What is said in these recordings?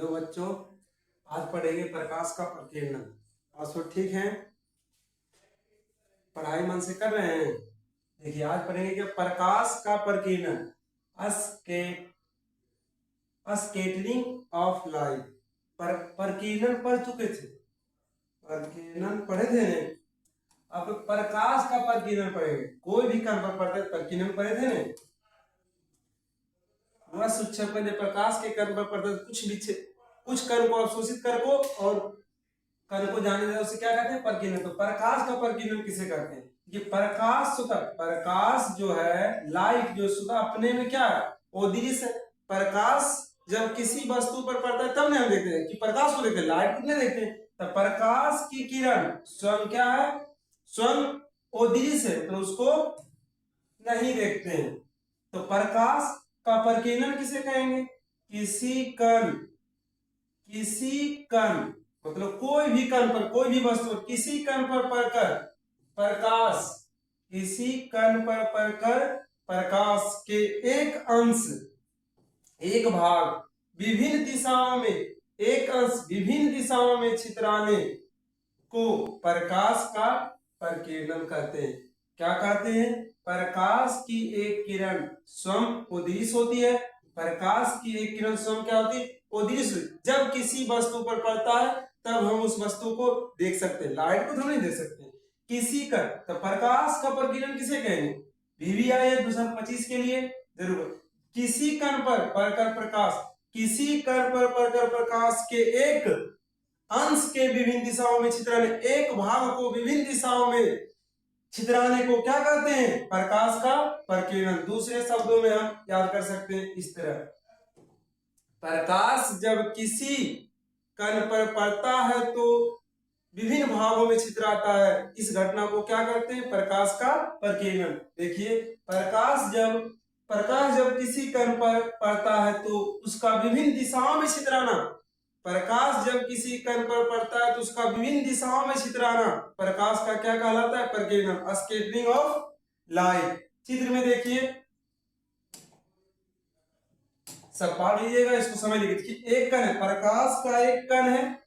Hello बच्चों, आज पढ़ेंगे प्रकाश का प्रकीर्णन। आप सब ठीक हैं? पढ़ाई मन से कर रहे हैं? देखिए, आज पढ़ेंगे कि प्रकाश का प्रकीर्णन, स्कैटरिंग ऑफ लाइट। प्रकीर्णन पढ़ चुके थे, प्रकीर्णन पढ़े थे नहीं? अब प्रकाश का प्रकीर्णन पढ़ेंगे। कोई भी कण पर पढ़ते प्रकीर्णन पढ़े थे नहीं? बस उच्छेद प्रकाश के कण पर पढ़ते कुछ कण को अवशोषित कर को और कण को जाने दे, उसे क्या कहते हैं? प्रकीर्णन। तो प्रकाश का प्रकीर्णन किसे कहते हैं? ये प्रकाश स्वतः, प्रकाश जो है, लाइट जो स्वतः अपने में क्या है? ओदृश्य है। प्रकाश जब किसी वस्तु पर पड़ता है तब नहीं हम देखते हैं कि प्रकाश को देखते हैं, लाइट को नहीं देखते हैं। तो प्रकाश की किरण स्वयं क्या है? स्वयं ओदृश्य है, तो उसको नहीं देखते हैं। तो प्रकाश का प्रकीर्णन किसे कहेंगे? किसी कण मतलब कोई भी कण पर, कोई भी वस्तु किसी कण पर पड़कर प्रकाश, किसी कण पर पड़कर प्रकाश के एक अंश, एक भाग विभिन्न दिशाओं में, एक अंश विभिन्न दिशाओं में छितराने को प्रकाश का प्रकीर्णन कहते हैं। क्या कहते हैं? प्रकाश की एक किरण स्वयं ओदृश्य होती है। प्रकाश की एक किरण स्वयं क्या होती है? ओदृश्य। जब किसी वस्तु पर पड़ता है तब हम उस वस्तु को देख सकते हैं, लाइट को तो नहीं देख सकते। किसी कण, तो प्रकाश का प्रकीर्णन किसे कहेंगे? VVIA 2025 के लिए जरूर। किसी कण पर पड़कर प्रकाश, किसी कण पर पड़कर प्रकाश के एक अंश के विभिन्न दिशाओं में छितराने, एक भाग को विभिन्न दिशाओं में छितराने को क्या कहते हैं? प्रकाश का प्रकीर्णन। दूसरे शब्दों में हम याद कर सकते हैं इस तरह, प्रकाश जब किसी कण पर पड़ता है तो विभिन्न भागों में छितराता है। इस घटना को क्या कहते हैं? प्रकाश का प्रकीर्णन। देखिए, प्रकाश जब किसी कण पर पड़ता है तो उसका विभिन्न दिशाओं में छितराना, प्रकाश जब किसी कण पर पड़ता है तो उसका विभिन्न दिशाओं में छितराना प्रकाश का क्या कहलाता है? प्रकीर्णन, स्कैटरिंग ऑफ लाइट। चित्र में देखिए, सब पढ़ लीजिएगा, इसको समझ लीजिए कि एक कण है, प्रकाश का एक कण है।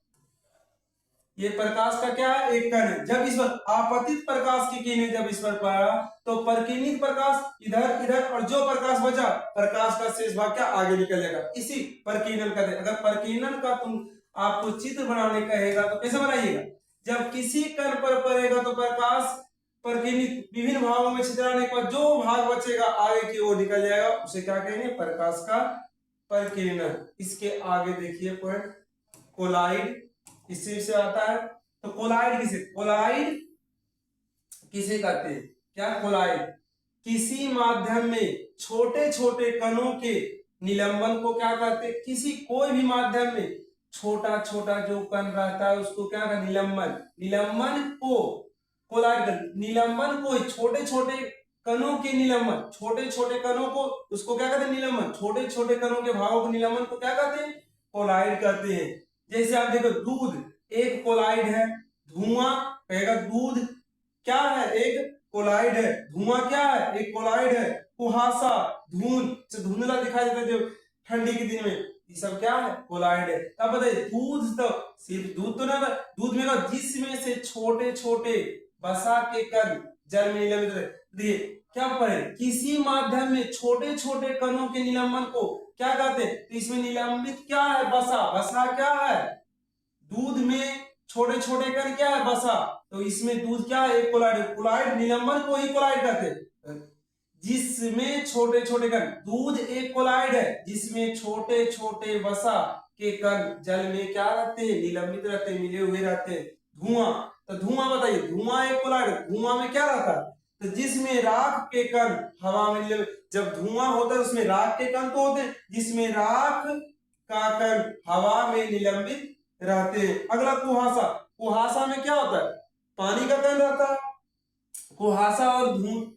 ये प्रकाश का क्या है? एक कण है। जब इस पर आपतित प्रकाश की किरणें जब इस पर पड़ा तो प्रकीर्णित प्रकाश इधर इधर, और जो प्रकाश बचा प्रकाश का शेष भाग क्या आगे निकल जाएगा, इसी प्रकीर्णन का। अगर प्रकीर्णन का तुम आपको चित्र बनाने कहेगा तो कैसे बनाइएगा? जब किसी कण पर पड़ेगा तो प्रकाश प्रकीर्णित विभिन्न भागों में छितराने के बाद जो भाग बचेगा आगे की ओर निकल जाएगा, उसे क्या कहेंगे? प्रकाश का प्रकीर्णन। इसके आगे देखिए पॉइंट, कोलाइड, इससे से आता है। तो कोलाइड किसे कहते हैं? क्या कोलाइड? किसी माध्यम में छोटे छोटे कणों के निलंबन को क्या कहते हैं? किसी कोई भी माध्यम में छोटा छोटा जो कण रहता है उसको क्या कहते हैं? निलंबन। निलंबन को कोलाइड, निलंबन को छोटे छोटे कणों के निलंबन, छोटे छोटे कणों को उसको क्या कहते हैं? निलंबन। छोटे छोटे कणों के भागों के निलंबन को क्या कहते हैं? कोलाइड कहते हैं। जैसे आप देखो, दूध एक कोलाइड है, धुआं कहेगा दूध क्या है? एक कोलाइड है। धुआं क्या है? एक कोलाइड है। कुहासा, धुंधला दिखाई देता है जो ठंडी के दिन में, ये सब क्या है? कोलाइड है। अब बताइए, दूध तो सिर्फ दूध तो ना, दूध में जिसमें से छोटे छोटे वसा के कण जल में निलंबित रहते, क्या पढ़े? किसी माध्यम में छोटे छोटे कणों के निलंबन को क्या कहते हैं? तो इसमें निलंबित क्या है? वसा। वसा क्या है? दूध में छोटे छोटे कण क्या है? वसा। तो इसमें दूध क्या है? एक कोलाइड। कोलाइड निलंबन को ही कोलाइड कहते हैं, जिसमें छोटे छोटे कण। दूध एक कोलाइड है जिसमें छोटे छोटे वसा के कण जल में क्या रहते हैं? निलंबित रहते हैं, मिले हुए रहते हैं। धुआं, तो धुआं बताइए, धुआं एक कोलाइड। धुआं में क्या रहता है? तो जिसमें राख के कण हवा में, जब धुआं होता है उसमें राख के कण तो होते हैं, जिसमें राख का कण हवा में निलंबित रहते हैं। अगला कुहासा। कुहासा में क्या होता है? पानी का कण रहता है। कुहासा और धूल,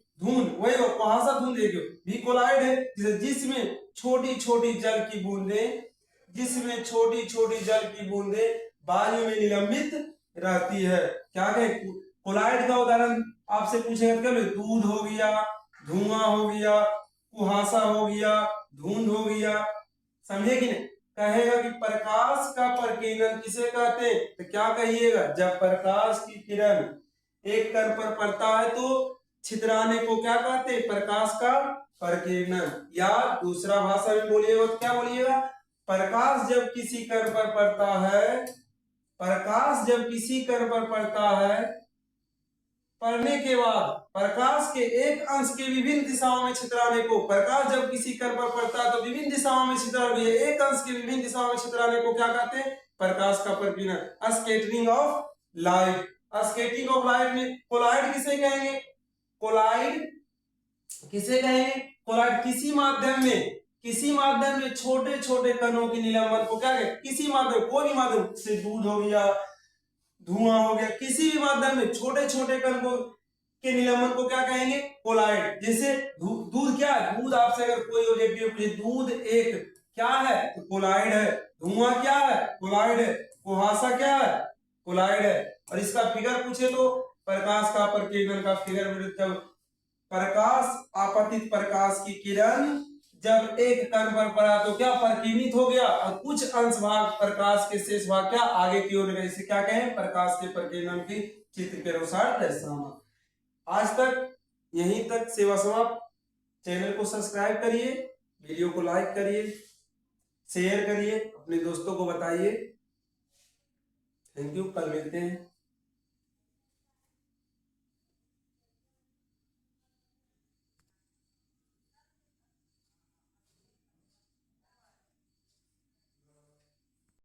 वही कुहासा धूल देखिए भी कोलाइड है, जिसमें छोटी छोटी जल की बूंदें, जिसमें छोटी छोटी जल की बूंदें वायु में निलंबित रहती है। क्या कहें? कोलाइड का उदाहरण आपसे पूछेगा क्या? दूध हो गया, धुआं हो गया, कुहासा हो गया, धुंध हो गया, समझे कि नहीं? कहेगा कि प्रकाश का प्रकीर्णन किसे कहते हैं, तो क्या कहिएगा, जब प्रकाश की किरण एक कण पर पड़ता है तो छितराने को क्या कहते हैं, प्रकाश का प्रकीर्णन। या दूसरा भाषा में बोलिएगा तो क्या बोलिएगा, प्रकाश जब किसी कण पर पड़ता है, प्रकाश जब किसी कण पर पड़ता है, पढ़ने के बाद प्रकाश के एक अंश के विभिन्न दिशाओं में छितराने को, प्रकाश जब किसी कण पर पड़ता है तो विभिन्न दिशाओं में छितराने, एक अंश के विभिन्न दिशाओं में छितराने को क्या कहते हैं, प्रकाश का प्रकीर्णन। Scattering of light. Scattering of light में कोलाइड किसे कहेंगे, कोलाइड किसे कहेंगे, कोलाइड किसी माध्यम में छोटे छोटे कणों के निलंबन को क्या कहेंगे, किसी माध्यम, कोई भी माध्यम से दूध हो गया, धुआं हो गया, किसी भी माध्यम में छोटे छोटे कण को के निलंबन को क्या कहेंगे, कोलाइड। जैसे दूध क्या है, दूध आपसे अगर कोई ऑब्जेक्टिव पूछे, दूध एक क्या है तो कोलाइड है, धुआं क्या है कोलाइड है, कुहासा क्या है कोलाइड है। और इसका फिगर पूछे तो प्रकाश का प्रकीर्णन का फिगर, जब प्रकाश आपतित प्रकाश की किरण जब एक कण पर पड़ा तो क्या प्रकीर्णित हो गया, और कुछ अंश भाग प्रकाश के शेष भाग क्या आगे की ओर गए, इसे क्या कहें, प्रकाश के प्रकीर्णन की चित्र के अनुसार दर्शाना। आज तक यहीं तक सेवा समाप्त। चैनल को सब्सक्राइब करिए, वीडियो को लाइक करिए, शेयर करिए, अपने दोस्तों को बताइए। थैंक यू, कल मिलते हैं।